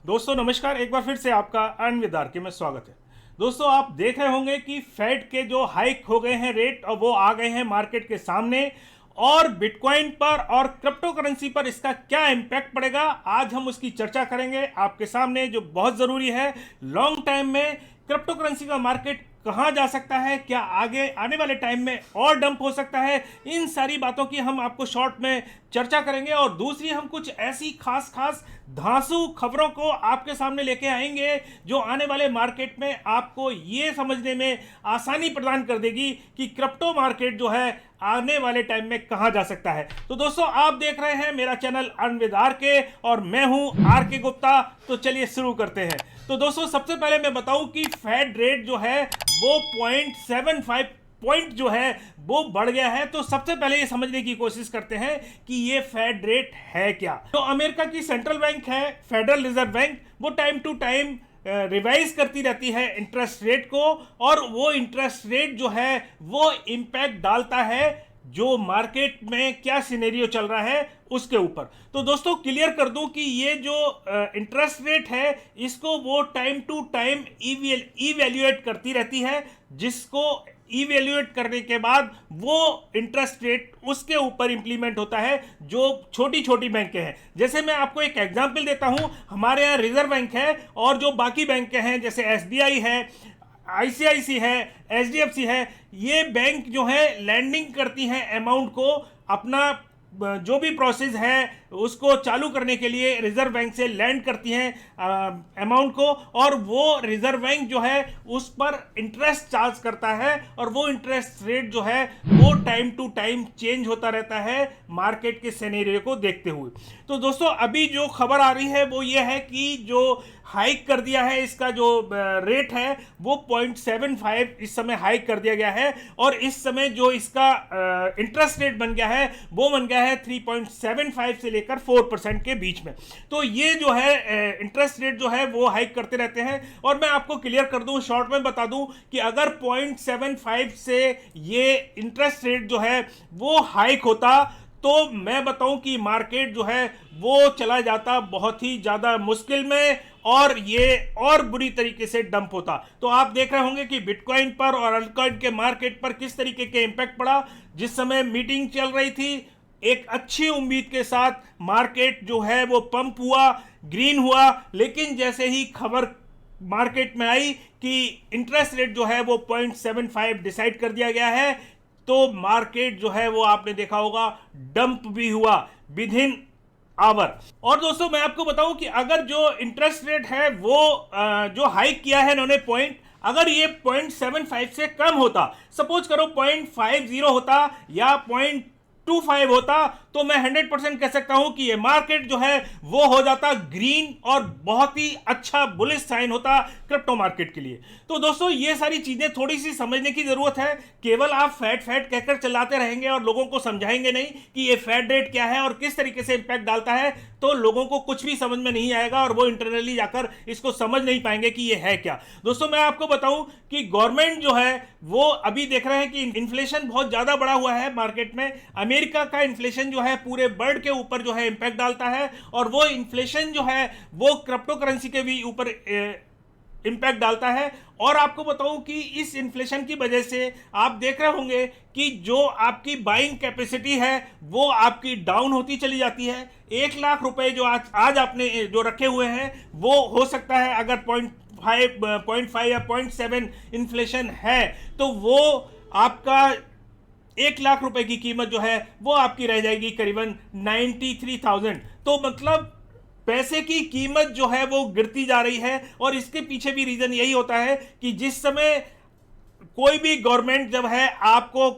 दोस्तों नमस्कार, एक बार फिर से आपका अर्न विद आर के में स्वागत है। दोस्तों आप देख रहे होंगे कि फेड के जो हाइक हो गए हैं रेट और वो आ गए हैं मार्केट के सामने, और बिटकॉइन पर और क्रिप्टो करेंसी पर इसका क्या इम्पैक्ट पड़ेगा आज हम उसकी चर्चा करेंगे आपके सामने, जो बहुत ज़रूरी है। लॉन्ग टाइम में क्रिप्टो करेंसी का मार्केट कहाँ जा सकता है, क्या आगे आने वाले टाइम में और डंप हो सकता है, इन सारी बातों की हम आपको शॉर्ट में चर्चा करेंगे। और दूसरी हम कुछ ऐसी खास खास धांसू खबरों को आपके सामने लेके आएंगे जो आने वाले मार्केट में आपको ये समझने में आसानी प्रदान कर देगी कि क्रिप्टो मार्केट जो है आने वाले टाइम में कहां जा सकता है। तो दोस्तों आप देख रहे हैं मेरा चैनल अर्न विद आर के और मैं हूं आर के गुप्ता। तो चलिए शुरू करते हैं। तो दोस्तों सबसे पहले मैं बताऊं कि फेड रेट जो है वो 0.75 पॉइंट जो है वो बढ़ गया है। तो सबसे पहले ये समझने की कोशिश करते हैं कि ये फेड रेट है क्या। तो अमेरिका की सेंट्रल बैंक है फेडरल रिजर्व बैंक, वो टाइम टू टाइम रिवाइज करती रहती है इंटरेस्ट रेट को, और वो इंटरेस्ट रेट जो है वो इम्पैक्ट डालता है जो मार्केट में क्या सिनेरियो चल रहा है उसके ऊपर। तो दोस्तों क्लियर कर दूं कि ये जो इंटरेस्ट रेट है इसको वो टाइम टू टाइम इवैल्यूएट करती रहती है, जिसको इवैल्यूएट करने के बाद वो इंटरेस्ट रेट उसके ऊपर इंप्लीमेंट होता है जो छोटी छोटी बैंकें हैं। जैसे मैं आपको एक एग्जांपल देता हूं, हमारे यहाँ रिजर्व बैंक है और जो बाकी बैंकें हैं जैसे एसबीआई है, आईसीआईसी है, एचडीएफसी है, ये बैंक जो है लैंडिंग करती हैं अमाउंट को, अपना जो भी प्रोसेस है उसको चालू करने के लिए रिजर्व बैंक से लैंड करती हैं अमाउंट को, और वो रिजर्व बैंक जो है उस पर इंटरेस्ट चार्ज करता है, और वो इंटरेस्ट रेट जो है वो टाइम टू टाइम चेंज होता रहता है मार्केट के सिनेरियो को देखते हुए। तो दोस्तों अभी जो खबर आ रही है वो ये है कि जो हाइक कर दिया है इसका जो रेट है वो 0.75 इस समय हाइक कर दिया गया है, और इस समय जो इसका इंटरेस्ट रेट बन गया है वो बन गया है 3.75 से लेकर 4% के बीच में। तो ये जो है इंटरेस्ट रेट जो है वो हाइक करते रहते हैं। और मैं आपको क्लियर कर दूं, शॉर्ट में बता दूं कि अगर 0.75 से ये इंटरेस्ट रेट जो है वो हाइक होता तो मैं बताऊं कि मार्केट जो है वो चला जाता बहुत ही ज़्यादा मुश्किल में, और ये और बुरी तरीके से डंप होता। तो आप देख रहे होंगे कि बिटकॉइन पर और अल्टकॉइन के मार्केट पर किस तरीके के इंपैक्ट पड़ा। जिस समय मीटिंग चल रही थी एक अच्छी उम्मीद के साथ मार्केट जो है वो पंप हुआ, ग्रीन हुआ, लेकिन जैसे ही खबर मार्केट में आई कि इंटरेस्ट रेट जो है वो 0.75 डिसाइड कर दिया गया है, तो मार्केट जो है वो आपने देखा होगा डंप भी हुआ विद इन आवर। और दोस्तों मैं आपको बताऊं कि अगर जो इंटरेस्ट रेट है वो जो हाइक किया है इन्होंने पॉइंट, अगर ये 0.75 से कम होता, सपोज करो 0.50 होता या 0.25 होता, तो मैं 100% कह सकता हूं कि ये मार्केट जो है वो हो जाता ग्रीन और बहुत ही अच्छा बुलिश साइन होता क्रिप्टो मार्केट के लिए। तो दोस्तों ये सारी चीजें थोड़ी सी समझने की जरूरत है। केवल आप फैट फैट कहकर चलाते रहेंगे और लोगों को समझाएंगे नहीं कि ये फैट रेट क्या है और किस तरीके से इंपैक्ट डालता है, तो लोगों को कुछ भी समझ में नहीं आएगा और वो इंटरनली जाकर इसको समझ नहीं पाएंगे कि ये है क्या। दोस्तों मैं आपको बताऊं कि गवर्नमेंट जो है वो अभी देख रहे हैं कि इन्फ्लेशन बहुत ज्यादा बढ़ा हुआ है मार्केट में। अमेरिका का इन्फ्लेशन जो है पूरे वर्ल्ड के ऊपर जो है इंपैक्ट डालता है, और वो इन्फ्लेशन जो है वो क्रिप्टो करेंसी के भी ऊपर इंपैक्ट डालता है। और आपको बताऊं कि इस इन्फ्लेशन की वजह से आप देख रहे होंगे कि जो आपकी बाइंग कैपेसिटी है वो आपकी डाउन होती चली जाती है। 1 लाख रुपए जो आज आपने जो रखे हुए हैं वो हो सकता है अगर 0.5 या 0.7 इन्फ्लेशन है तो वो आपका 1 लाख रुपए की कीमत जो है वो आपकी रह जाएगी करीबन 93,000। तो मतलब पैसे की कीमत जो है वो गिरती जा रही है, और इसके पीछे भी रीजन यही होता है कि जिस समय कोई भी गवर्नमेंट जब है आपको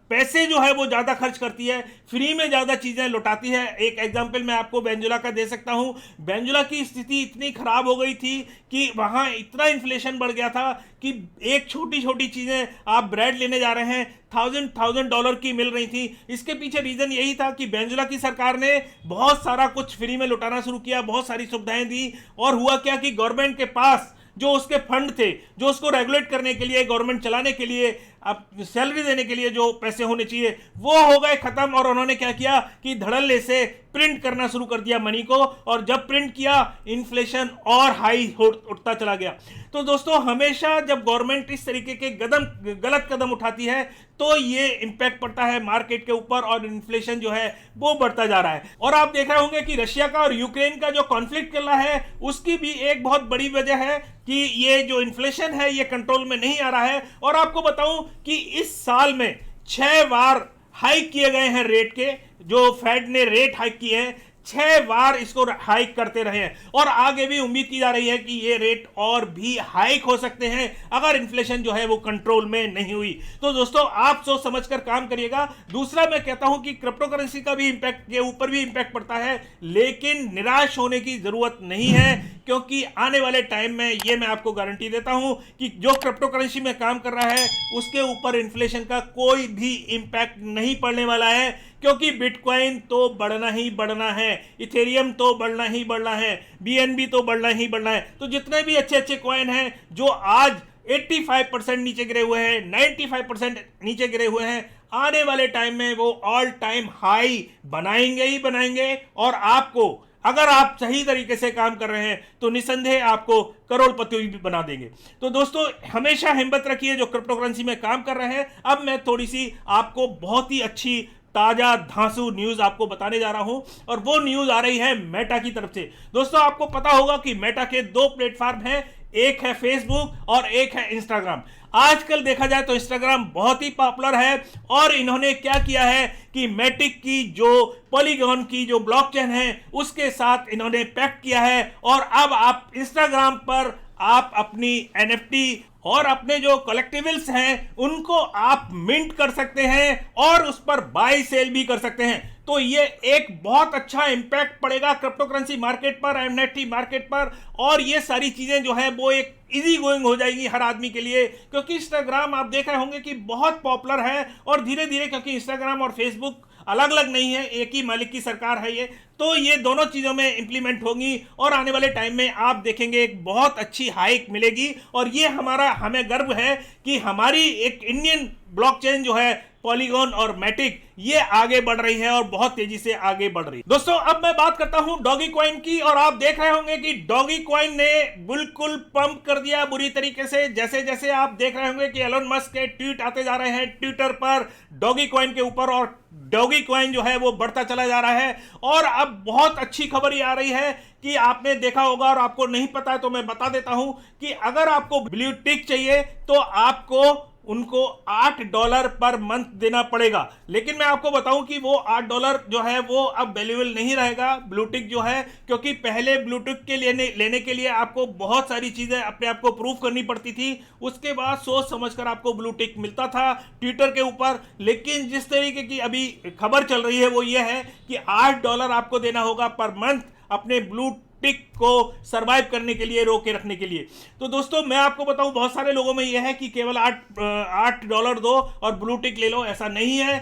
पैसे जो है वो ज्यादा खर्च करती है, फ्री में ज्यादा चीजें लुटाती है। एक एग्जांपल मैं आपको वेनेजुएला का दे सकता हूं। वेनेजुएला की स्थिति इतनी खराब हो गई थी कि वहां इतना इन्फ्लेशन बढ़ गया था कि एक छोटी छोटी चीजें, आप ब्रेड लेने जा रहे हैं, $1,000 की मिल रही थी। इसके पीछे रीजन यही था कि वेनेजुएला की सरकार ने बहुत सारा कुछ फ्री में लुटाना शुरू किया, बहुत सारी सुविधाएं दी, और हुआ क्या कि गवर्नमेंट के पास जो उसके फंड थे, जो उसको रेगुलेट करने के लिए, गवर्नमेंट चलाने के लिए अब सैलरी देने के लिए जो पैसे होने चाहिए वो हो गए खत्म, और उन्होंने क्या किया कि धड़ल्ले से प्रिंट करना शुरू कर दिया मनी को, और जब प्रिंट किया इन्फ्लेशन और हाई उठता चला गया। तो दोस्तों हमेशा जब गवर्नमेंट इस तरीके के गलत कदम उठाती है तो ये इंपैक्ट पड़ता है मार्केट के ऊपर, और इन्फ्लेशन जो है वो बढ़ता जा रहा है। और आप देख रहे होंगे कि रशिया का और यूक्रेन का जो कॉन्फ्लिक्ट चल रहा है उसकी भी एक बहुत बड़ी वजह है कि ये जो इन्फ्लेशन है ये कंट्रोल में नहीं आ रहा है। और आपको बताऊं कि इस साल में 6 बार हाइक किए गए हैं रेट के, जो फेड ने रेट हाइक किए हैं 6 बार इसको हाइक करते रहे हैं, और आगे भी उम्मीद की जा रही है कि ये रेट और भी हाइक हो सकते हैं अगर इन्फ्लेशन जो है वो कंट्रोल में नहीं हुई। तो दोस्तों आप सोच समझकर काम करिएगा। दूसरा मैं कहता हूं कि क्रिप्टो करेंसी का भी इंपैक्ट के ऊपर भी इंपैक्ट पड़ता है, लेकिन निराश होने की जरूरत नहीं है, क्योंकि आने वाले टाइम में ये मैं आपको गारंटी देता हूं कि जो क्रिप्टो करेंसी में काम कर रहा है उसके ऊपर इन्फ्लेशन का कोई भी इंपैक्ट नहीं पड़ने वाला है, क्योंकि बिटकॉइन तो बढ़ना ही बढ़ना है, इथेरियम तो बढ़ना ही बढ़ना है, बीएनबी तो बढ़ना ही बढ़ना है। तो जितने भी अच्छे अच्छे कॉइन हैं जो आज 85% नीचे गिरे हुए हैं, 95% नीचे गिरे हुए हैं, आने वाले टाइम में वो ऑल टाइम हाई बनाएंगे ही बनाएंगे, और आपको अगर आप सही तरीके से काम कर रहे हैं तो निसंदेह आपको करोड़पति भी बना देंगे। तो दोस्तों हमेशा हिम्मत रखिए जो क्रिप्टो करेंसी में काम कर रहे हैं। अब मैं थोड़ी सी आपको बहुत ही अच्छी ताजा धांसू न्यूज आपको बताने जा रहा हूं, और वो न्यूज आ रही है मेटा की तरफ से। दोस्तों आपको पता होगा कि मेटा के 2 प्लेटफॉर्म हैं, एक है फेसबुक और एक है इंस्टाग्राम। आजकल देखा जाए तो इंस्टाग्राम बहुत ही पॉपुलर है, और इन्होंने क्या किया है कि मैटिक की जो पॉलीगॉन की जो ब्लॉकचेन है उसके साथ इन्होंने पैक्ट किया है, और अब आप इंस्टाग्राम पर आप अपनी एनएफटी और अपने जो कलेक्टिबल्स हैं उनको आप मिंट कर सकते हैं और उस पर बाय सेल भी कर सकते हैं। तो ये एक बहुत अच्छा इंपैक्ट पड़ेगा क्रिप्टो करेंसी मार्केट पर, एनएफटी मार्केट पर, और ये सारी चीजें जो है वो एक इजी गोइंग हो जाएगी हर आदमी के लिए, क्योंकि इंस्टाग्राम आप देख रहे होंगे कि बहुत पॉपुलर है, और धीरे धीरे क्योंकि इंस्टाग्राम और फेसबुक अलग अलग नहीं है, एक ही मालिक की सरकार है ये, तो ये दोनों चीजों में इंप्लीमेंट होंगी, और आने वाले टाइम में आप देखेंगे एक बहुत अच्छी हाइक मिलेगी। और ये हमें गर्व है कि हमारी एक इंडियन ब्लॉकचेन जो है पॉलीगॉन और मैटिक ये आगे बढ़ रही है और बहुत तेजी से आगे बढ़ रही है। दोस्तों अब मैं बात करता हूं डॉगी कॉइन की, और आप देख रहे होंगे कि डॉगी कॉइन ने बिल्कुल पंप कर दिया बुरी तरीके से। जैसे जैसे आप देख रहे होंगे कि एलोन मस्क के ट्वीट आते जा रहे हैं ट्विटर पर डॉगी कॉइन के ऊपर, और डॉगी कॉइन जो है वो बढ़ता चला जा रहा है। और अब बहुत अच्छी खबर ये आ रही है कि आपने देखा होगा, और आपको नहीं पता है तो मैं बता देता हूं कि अगर आपको ब्लू टिक चाहिए तो आपको उनको $8 पर मंथ देना पड़ेगा। लेकिन मैं आपको बताऊं कि वो $8 जो है वो अब वैल्यूएबल नहीं रहेगा ब्लूटिक जो है, क्योंकि पहले ब्लूटिक के लेने के लिए आपको बहुत सारी चीजें अपने आप को प्रूव करनी पड़ती थी, उसके बाद सोच समझकर आपको ब्लूटिक मिलता था ट्विटर के ऊपर। लेकिन जिस तरीके की अभी खबर चल रही है वो ये है कि $8 आपको देना होगा पर मंथ अपने ब्लू टिक को सरवाइव करने के लिए, रोके रखने के लिए। तो दोस्तों मैं आपको बताऊं बहुत सारे लोगों में यह है कि केवल $8 दो और ब्लू टिक ले लो, ऐसा नहीं है।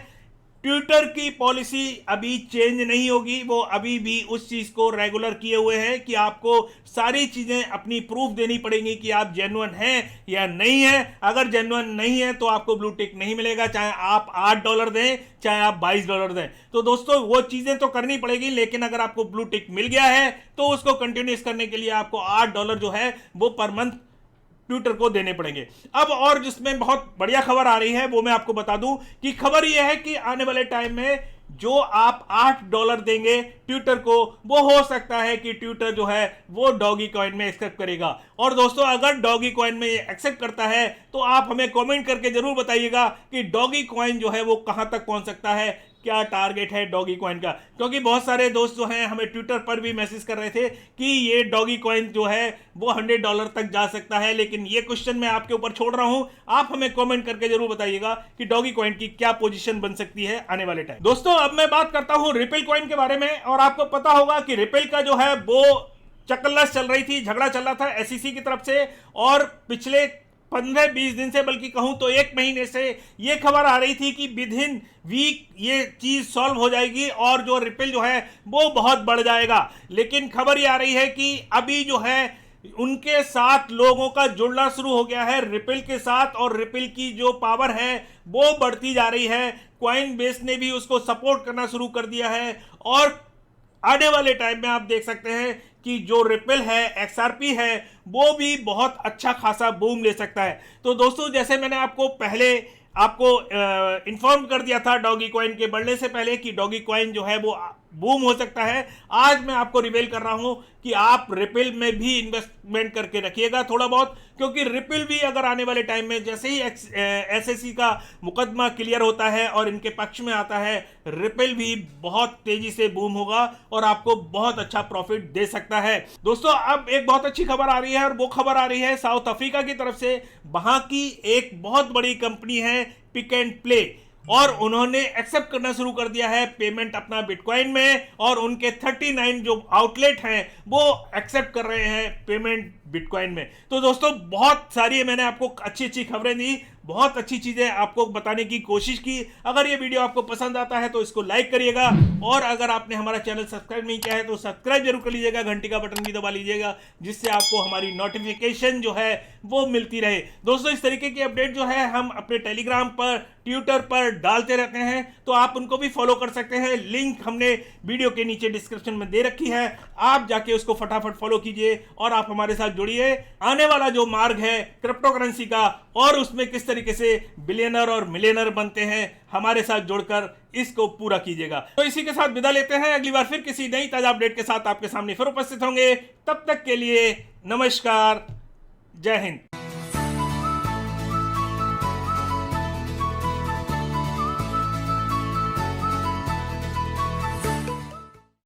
ट्विटर की पॉलिसी अभी चेंज नहीं होगी, वो अभी भी उस चीज को रेगुलर किए हुए हैं कि आपको सारी चीजें अपनी प्रूफ देनी पड़ेंगी कि आप जेन्युइन हैं या नहीं है। अगर जेन्युइन नहीं है तो आपको ब्लू टिक नहीं मिलेगा, चाहे आप $8 दें चाहे आप $22 दें। तो दोस्तों वो चीजें तो करनी पड़ेगी, लेकिन अगर आपको ब्लू टिक मिल गया है तो उसको कंटिन्यूस करने के लिए आपको $8 जो है वो पर मंथ ट्विटर को देने पड़ेंगे। अब और जिसमें बहुत बढ़िया खबर आ रही है वो मैं आपको बता दूं कि खबर यह है कि आने वाले टाइम में जो आप $8 देंगे ट्विटर को, वो हो सकता है कि ट्विटर जो है वो डॉगी कॉइन में एक्सेप्ट करेगा। और दोस्तों अगर डॉगी कॉइन में एक्सेप्ट करता है तो आप हमें कमेंट करके जरूर बताइएगा कि डॉगी कॉइन जो है वो कहां तक पहुंच सकता है, क्या टारगेट है डॉगी कॉइन का। क्योंकि बहुत सारे दोस्त जो हैं हमें ट्विटर पर भी मैसेज कर रहे थे कि ये डॉगी कॉइन जो है वो $100 तक जा सकता है। लेकिन ये क्वेश्चन मैं आपके ऊपर छोड़ रहा हूं, आप हमें कमेंट करके जरूर बताइएगा कि डॉगी कॉइन की क्या पोजीशन बन सकती है आने वाले टाइम। दोस्तों अब मैं बात करता हूं रिपल कॉइन के बारे में, और आपको पता होगा कि रिपल का जो है वो चक्करलस चल रही थी, झगड़ा चल रहा था एसईसी की तरफ से, और पिछले 15-20 दिन से, बल्कि कहूं तो 1 महीने से ये खबर आ रही थी कि विद इन वीक ये चीज सॉल्व हो जाएगी और जो रिपल जो है वो बहुत बढ़ जाएगा। लेकिन खबर ये आ रही है कि अभी जो है उनके साथ लोगों का जुड़ना शुरू हो गया है रिपल के साथ, और रिपल की जो पावर है वो बढ़ती जा रही है। कॉइन बेस ने भी उसको सपोर्ट करना शुरू कर दिया है, और आने वाले टाइम में आप देख सकते हैं कि जो रिपल है, एक्सआरपी है, वो भी बहुत अच्छा खासा बूम ले सकता है। तो दोस्तों, जैसे मैंने आपको पहले इन्फॉर्म कर दिया था डॉगी कॉइन के बढ़ने से पहले कि डॉगी कॉइन जो है वो बूम हो सकता है, आज मैं आपको रिवील कर रहा हूं कि आप रिपल में भी इन्वेस्टमेंट करके रखिएगा थोड़ा बहुत, क्योंकि रिपल भी अगर आने वाले टाइम में जैसे ही एसएससी का मुकदमा क्लियर होता है और इनके पक्ष में आता है, रिपल भी बहुत तेजी से बूम होगा और आपको बहुत अच्छा प्रॉफिट दे सकता है। दोस्तों, अब एक बहुत अच्छी खबर आ रही है, और वो खबर आ रही है साउथ अफ्रीका की तरफ से। वहां की एक बहुत बड़ी कंपनी है पिक एंड प्ले, और उन्होंने एक्सेप्ट करना शुरू कर दिया है पेमेंट अपना बिटकॉइन में, और उनके 39 जो आउटलेट हैं वो एक्सेप्ट कर रहे हैं पेमेंट बिटकॉइन में। तो दोस्तों, बहुत सारी मैंने आपको अच्छी अच्छी खबरें दी, बहुत अच्छी चीजें आपको बताने की कोशिश की। अगर ये वीडियो आपको पसंद आता है तो इसको लाइक करिएगा, और अगर आपने हमारा चैनल सब्सक्राइब नहीं किया है तो सब्सक्राइब जरूर कर लीजिएगा, घंटी का बटन भी दबा लीजिएगा, जिससे आपको हमारी नोटिफिकेशन जो है वो मिलती रहे। दोस्तों, इस तरीके की अपडेट जो है हम अपने टेलीग्राम पर, ट्विटर पर डालते रहते हैं, तो आप उनको भी फॉलो कर सकते हैं। लिंक हमने वीडियो के नीचे डिस्क्रिप्शन में दे रखी है, आप जाके उसको फटाफट फॉलो कीजिए और आप हमारे साथ जुड़िए। आने वाला जो मार्ग है क्रिप्टो करेंसी का, और उसमें किस तरीके से बिलियनर और मिलियनर बनते हैं, हमारे साथ जुड़कर इसको पूरा कीजिएगा। तो इसी के साथ विदा लेते हैं, अगली बार फिर किसी नई ताजा अपडेट के साथ आपके सामने फिर उपस्थित होंगे। तब तक के लिए नमस्कार, जय हिंद।